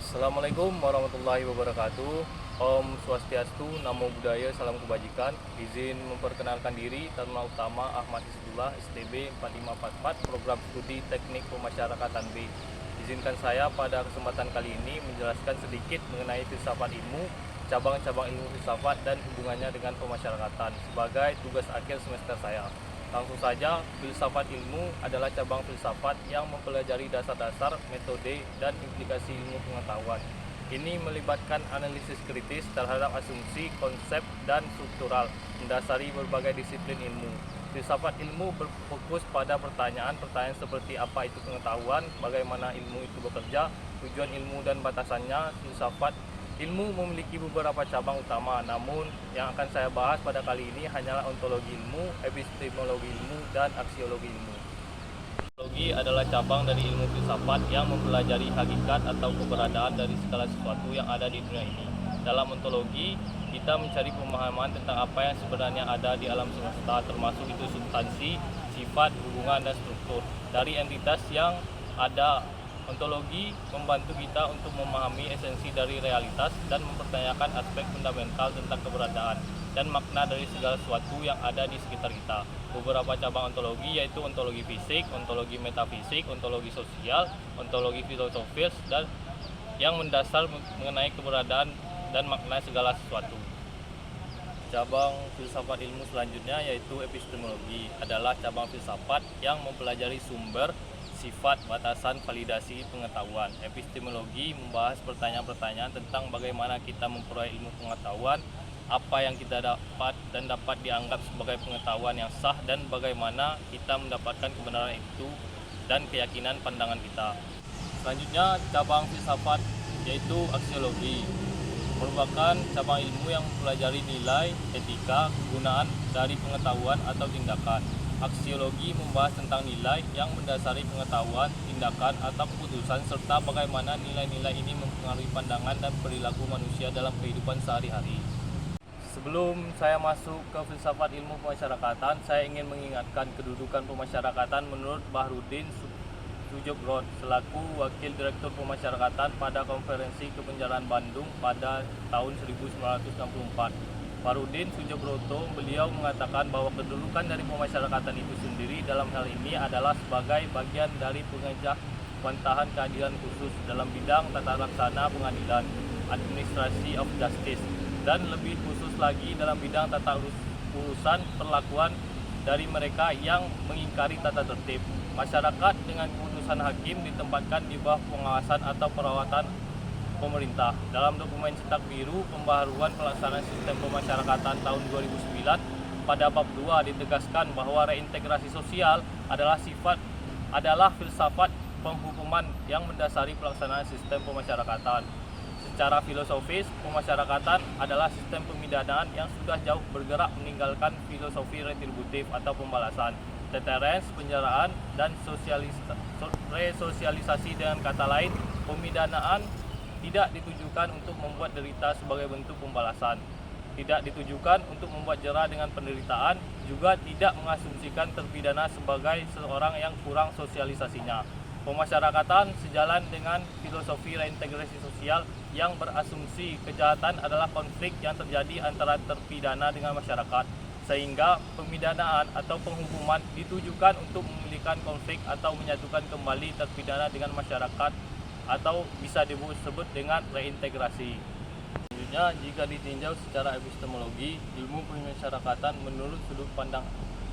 Assalamualaikum warahmatullahi wabarakatuh. Om Swastiastu, Namo Buddhaya, Salam Kebajikan. Izin memperkenalkan diri, Taruna Utama Ahmad Isdullah, STB 4544, Program Studi Teknik Pemasyarakatan B. Izinkan saya pada kesempatan kali ini menjelaskan sedikit mengenai filsafat ilmu, cabang-cabang ilmu filsafat dan hubungannya dengan pemasyarakatan sebagai tugas akhir semester saya. Langsung saja, filsafat ilmu adalah cabang filsafat yang mempelajari dasar-dasar, metode, dan implikasi ilmu pengetahuan. Ini melibatkan analisis kritis terhadap asumsi, konsep, dan struktural, mendasari berbagai disiplin ilmu. Filsafat ilmu berfokus pada pertanyaan-pertanyaan seperti apa itu pengetahuan, bagaimana ilmu itu bekerja, tujuan ilmu dan batasannya. Filsafat ilmu memiliki beberapa cabang utama, namun yang akan saya bahas pada kali ini hanyalah ontologi ilmu, epistemologi ilmu, dan aksiologi ilmu. Ontologi adalah cabang dari ilmu filsafat yang mempelajari hakikat atau keberadaan dari segala sesuatu yang ada di dunia ini. Dalam ontologi, kita mencari pemahaman tentang apa yang sebenarnya ada di alam semesta, termasuk itu substansi, sifat, hubungan, dan struktur dari entitas yang ada. Ontologi membantu kita untuk memahami esensi dari realitas dan mempertanyakan aspek fundamental tentang keberadaan dan makna dari segala sesuatu yang ada di sekitar kita. Beberapa cabang ontologi yaitu ontologi fisik, ontologi metafisik, ontologi sosial, ontologi filosofis, dan yang mendasar mengenai keberadaan dan makna segala sesuatu. Cabang filsafat ilmu selanjutnya yaitu epistemologi, adalah cabang filsafat yang mempelajari sumber, sifat, batasan, validasi pengetahuan. Epistemologi membahas pertanyaan-pertanyaan tentang bagaimana kita memperoleh ilmu pengetahuan, apa yang kita dapat dan dapat dianggap sebagai pengetahuan yang sah, dan bagaimana kita mendapatkan kebenaran itu dan keyakinan pandangan kita. Selanjutnya, cabang filsafat yaitu aksiologi, merupakan cabang ilmu yang mempelajari nilai, etika, kegunaan dari pengetahuan atau tindakan. Aksiologi membahas tentang nilai yang mendasari pengetahuan, tindakan, atau keputusan, serta bagaimana nilai-nilai ini mempengaruhi pandangan dan perilaku manusia dalam kehidupan sehari-hari. Sebelum saya masuk ke filsafat ilmu pemasyarakatan, saya ingin mengingatkan kedudukan pemasyarakatan menurut Bahrudin Sujogrod selaku Wakil Direktur Pemasyarakatan pada Konferensi Kebenjaraan Bandung pada tahun 1964. Bahrudin Sujobroto, beliau mengatakan bahwa kedudukan dari pemasyarakatan itu sendiri dalam hal ini adalah sebagai bagian dari pengejauhantahan keadilan khusus dalam bidang tata laksana pengadilan, administrasi of justice, dan lebih khusus lagi dalam bidang tata urusan perlakuan dari mereka yang mengingkari tata tertib. Masyarakat dengan keputusan hakim ditempatkan di bawah pengawasan atau perawatan pemerintah. Dalam dokumen cetak biru pembaharuan pelaksanaan sistem pemasyarakatan tahun 2009 pada bab 2 ditegaskan bahwa reintegrasi sosial adalah filsafat penghukuman yang mendasari pelaksanaan sistem pemasyarakatan. Secara filosofis, pemasyarakatan adalah sistem pemidanaan yang sudah jauh bergerak meninggalkan filosofi retributif atau pembalasan, deterrence, penjaraan, dan resosialisasi. Dengan kata lain, pemidanaan tidak ditujukan untuk membuat derita sebagai bentuk pembalasan, tidak ditujukan untuk membuat jera dengan penderitaan, juga tidak mengasumsikan terpidana sebagai seorang yang kurang sosialisasinya. Pemasyarakatan sejalan dengan filosofi reintegrasi sosial yang berasumsi kejahatan adalah konflik yang terjadi antara terpidana dengan masyarakat, sehingga pemidanaan atau penghukuman ditujukan untuk memulihkan konflik atau menyatukan kembali terpidana dengan masyarakat, atau bisa disebut dengan reintegrasi. Selanjutnya, jika ditinjau secara epistemologi, ilmu pemasyarakatan menurut sudut pandang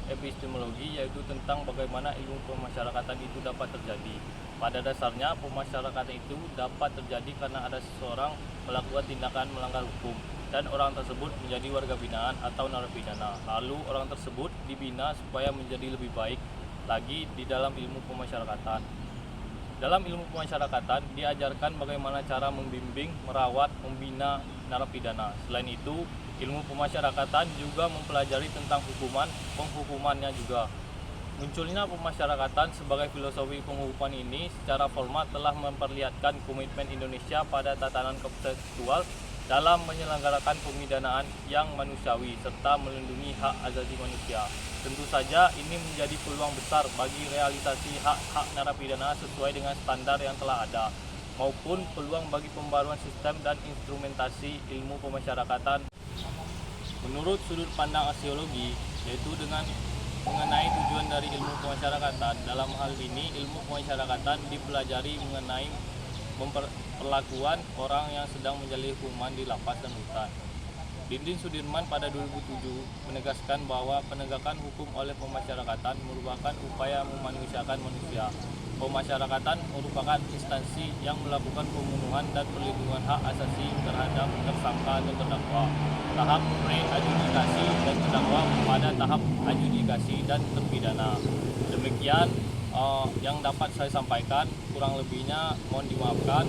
epistemologi yaitu tentang bagaimana ilmu pemasyarakatan itu dapat terjadi. Pada dasarnya, pemasyarakatan itu dapat terjadi karena ada seseorang melakukan tindakan melanggar hukum dan orang tersebut menjadi warga binaan atau narapidana. Lalu orang tersebut dibina supaya menjadi lebih baik lagi di dalam ilmu pemasyarakatan. Dalam ilmu pemasyarakatan diajarkan bagaimana cara membimbing, merawat, membina narapidana. Selain itu, ilmu pemasyarakatan juga mempelajari tentang hukuman, penghukumannya juga. Munculnya pemasyarakatan sebagai filosofi penghukuman ini secara formal telah memperlihatkan komitmen Indonesia pada tatanan konseptual dalam menyelenggarakan pemidanaan yang manusiawi serta melindungi hak asasi manusia. Tentu saja ini menjadi peluang besar bagi realisasi hak-hak narapidana sesuai dengan standar yang telah ada. maupun peluang bagi pembaruan sistem dan instrumentasi ilmu pemasyarakatan. Menurut sudut pandang aksiologi, yaitu dengan mengenai tujuan dari ilmu pemasyarakatan, dalam hal ini ilmu pemasyarakatan dipelajari mengenai perlakuan orang yang sedang menjalani hukuman di lapas dan rutan. Dinding Sudirman pada 2007 menegaskan bahwa penegakan hukum oleh pemasyarakatan merupakan upaya memanusiakan manusia. Pemasyarakatan merupakan instansi yang melakukan pemenuhan dan perlindungan hak asasi terhadap tersangka atau terdakwa, tahap pre-adjudikasi dan terdakwa pada tahap adjudikasi dan terpidana. Demikian yang dapat saya sampaikan, kurang lebihnya mohon dimaafkan.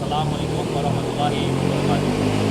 Assalamualaikum warahmatullahi wabarakatuh.